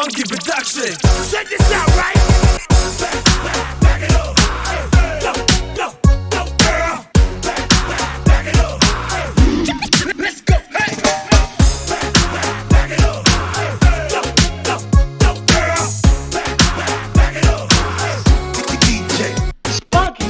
Zponkey production. Check this out, right? Back it up. Go, girl. Back it up. Let's go, hey. Back it up. Go, girl. Back it up. DJ Zponkey.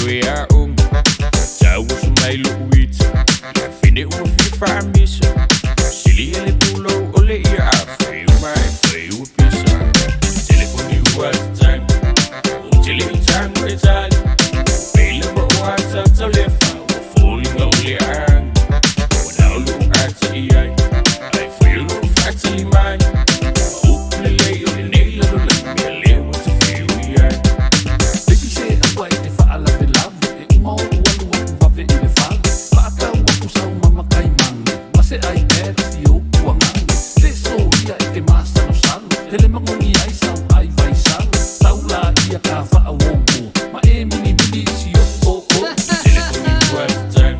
vi er ung. Der er som mig luit. Jeg finder ud af far misser. Silje eller bulo og læge er fæv mig, fæv pisser. Telefon i uret time. Til lille time med tal. Bælger på uret så leffer. Og fåling og lære. Og now look at jeg. I feel no factor i mig. Og åbne læge og det næler du lad mig at leve til fæv jeg. Baby say away if I love the love. I morgen uan var ved i det fald. Bata uan sa mama kay mang. Mase ay et yo uangang. Det så jeg ikke masa no sal. Hele mangungi ay sa ay vai sal. Taula ia ka fa awongo. Ma e mini mini si yo o o. Telefon i uret time.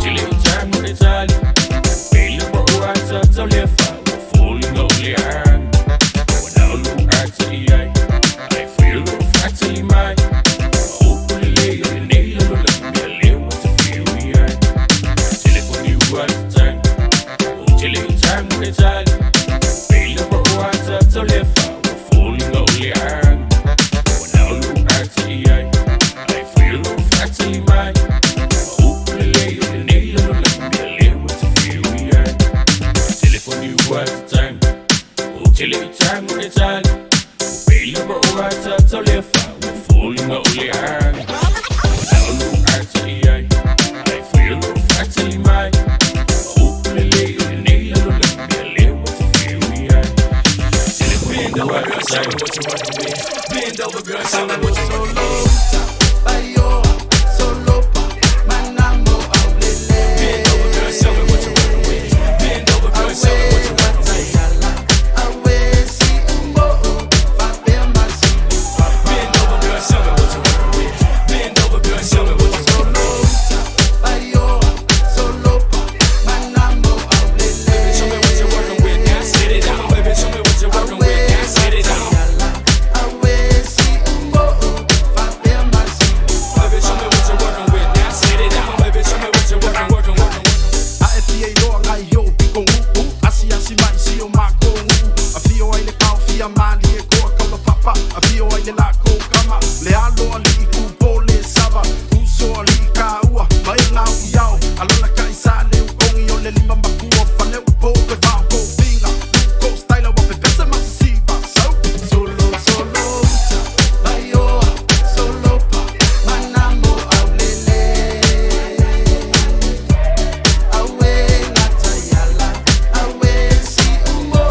Til lille time med tal. Bælger på uret så leffer. Og fåling og lære. Og now look at jeg. I feel no factor i mig. Og åbne læge og det næler du lad mig at leve til fæv jeg. Telefon i uret time. Til lille time med tal. Bælger på uret så leffer. Og fåling og lære. Og now look at jeg. I feel no factor i mig. Og åbne læge og det næler du lad mig at leve til fæv jeg. Telefon i uret time. Til lille time med tal. Bælger på uret så leffer. Og fåling og lære. Og now look at jeg. I feel no factor i mig. Og åbne læge og det næler du lad mig at leve til fæv jeg. Telefon i uret time. Bend over, girl, tell me what you Solo, bayo, solo pa, manamo aulele. Bend over, girl, tell me what you're working with. Bend over, girl, tell me what you're working with. Awe si umbo, fabe masi papa. Bend over, girl, tell me what you're working with. Bend over, girl, tell me what you're working with. Solo, bayo, solo pa, manamo aulele. Show me what you're working with, now sit it down. Baby, show me what you're working with, now sit it down. Awe si umbo, fabe masi Baby, show me what you're working with, now sit it down. Baby, show me what you're working. AFTA loa ngai yo piko ngu Asi asi mai si o mako ngu A fio ai le kau fia mali e koa kaula papa A fio ai le lako kama Le alo ali i kupo le sava Uso ali i ka ua Mai ngau i au Alona ka i sa le ukongi o le lima makua Fale upo ke vau ko vinga Luko style wa pe pesa masisiva Solo Bayo Solo pa Manamo aulele Awe natayala, awe si umbo,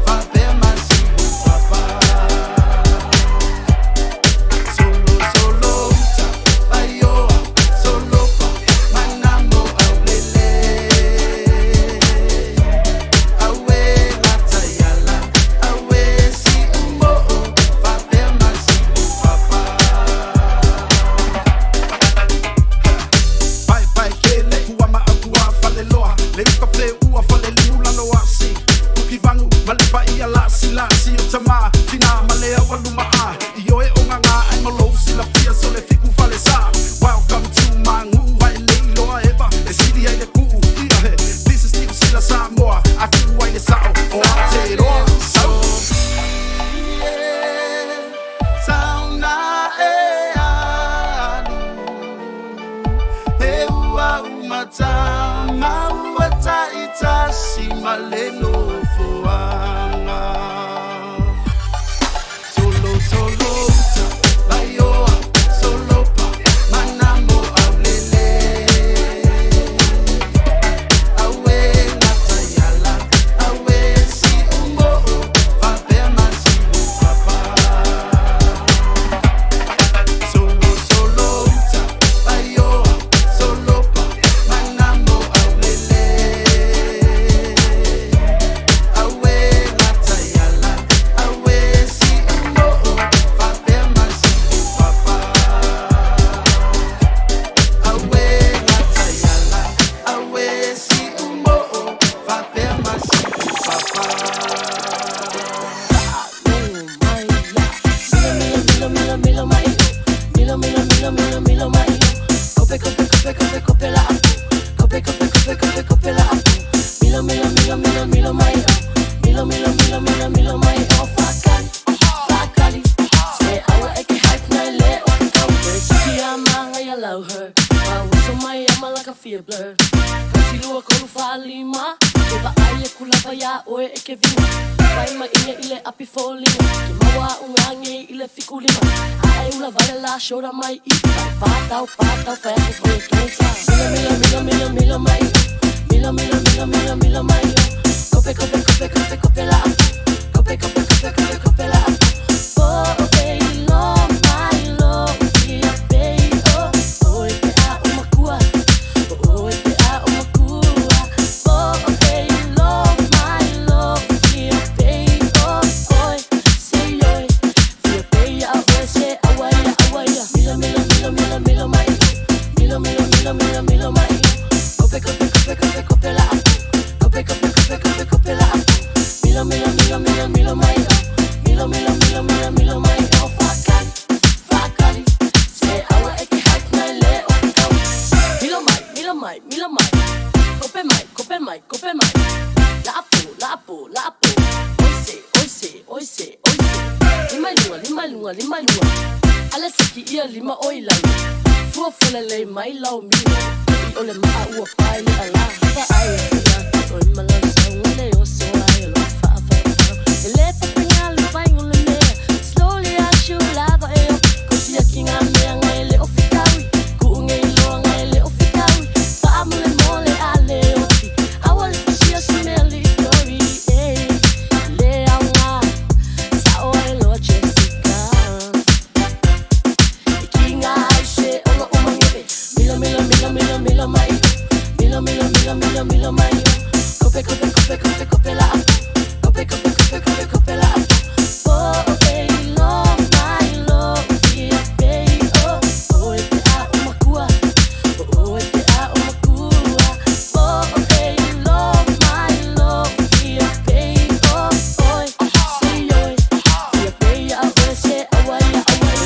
fabe masi papa. Solo, bayo, solo pa, manamo aulele. Awe natayala, awe si umbo, fabe masi papa. Pai kele kua ma akua fale loa Le uka ple ua fale lula no asi Uki vangu male pa ia lasi o tama Fina male awa luma a Io e onga ngā ai malo sila fia so le fiku fale sa Welcome to my ngu ai leiloa eva E siri ai le kuu ia he This is Steve sila Samoa Aku ai le sao o Aotearoa Sauna e alu E ua umatama ua taitasi maleno foanga Solo bayo solo pa manamo aulele Awe natayala awe si umbo fabe masi papa Solo bayo solo pa manamo aulele Awe Siamang I allow her. Waso mai ama like a fear blur. Kasi lua kolu falima. Keba aia kula paya oe e ke vima. Vai ma inge ile api folima. Ke mawa ungange ile fikulima. Ae ula vale la shora mai i. Patau fai ake koe kensa. Mila mai. Mila mai. Kope la. Kope la. Oh, okay, long my long. Yeah, baby, oh, te a umakua. Oh, te a umakua. Oh, okay, long my long. Yeah, baby, oh, say oi. Fia peia, oh, say awaya. Mila mai. Mila mai. Kope la. Kope la. Mila mai. Mila mai, oh fakali. Say awa eke hak na le ofikaw. Mila mai. Kope mai. La apo. Oi se. Lima lunga. Ala siki ia lima oi lalu. Fua fulele mai lau mino. I ole maa ua pai le ala. Fa ai ia, oi malau sa ngole o so ai lo fa. Ele papenga lu pai ngole me. Slowly I should lava eo. Kosi akinga mea ngele ofikawi. Kuunge iloa ngele ofikawi. Fa amule mole ale ofi. Awale fashia simeli dori. Le aunga. Sao elo Jessica. Ikinga aise ono umangebe. Mila mai. Mila mai. Kope la. Kope la. Oh, okay, long my long. Yeah, baby, oh, te a umakua. Oh, okay, long my long. Yeah, baby, oh, say oi. Yeah, baby, oh, say awaya.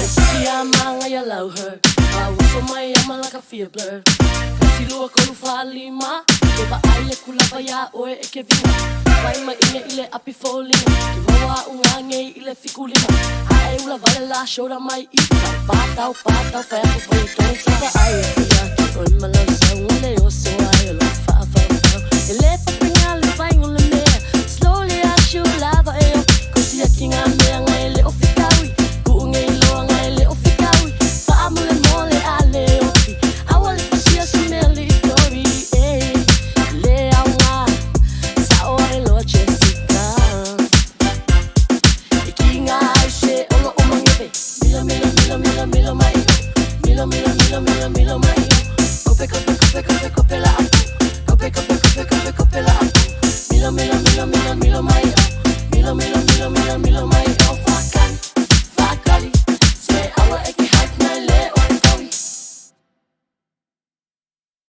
Siamang I allow her. Waso mai ama like a fear blur. Kasi lua kolu falima. Keba aia kula paya oe e ke vima. Vai ma inge ile api folima. Ke mawa ungange ile fikulima. Ae ula vale la shora mai i. Patau fai ake koe kensa. Fa aia ia. Oi malau sa ngole o so aia lo fa. Ele papenga lu pai ngole mea. Slowly I should lava eo. Kosi akinga mea ngele ofikawi. Kuunge iloa ngele ofikawi. Fa amule mole ale ofi. Awale fashia simeli dori. Le aunga. Sao elo Jessica. Ikinga aise ono umangebe. Mila mai. Mila mai. Kope la. Kope la. Kope la. Mila mai. Mila mai.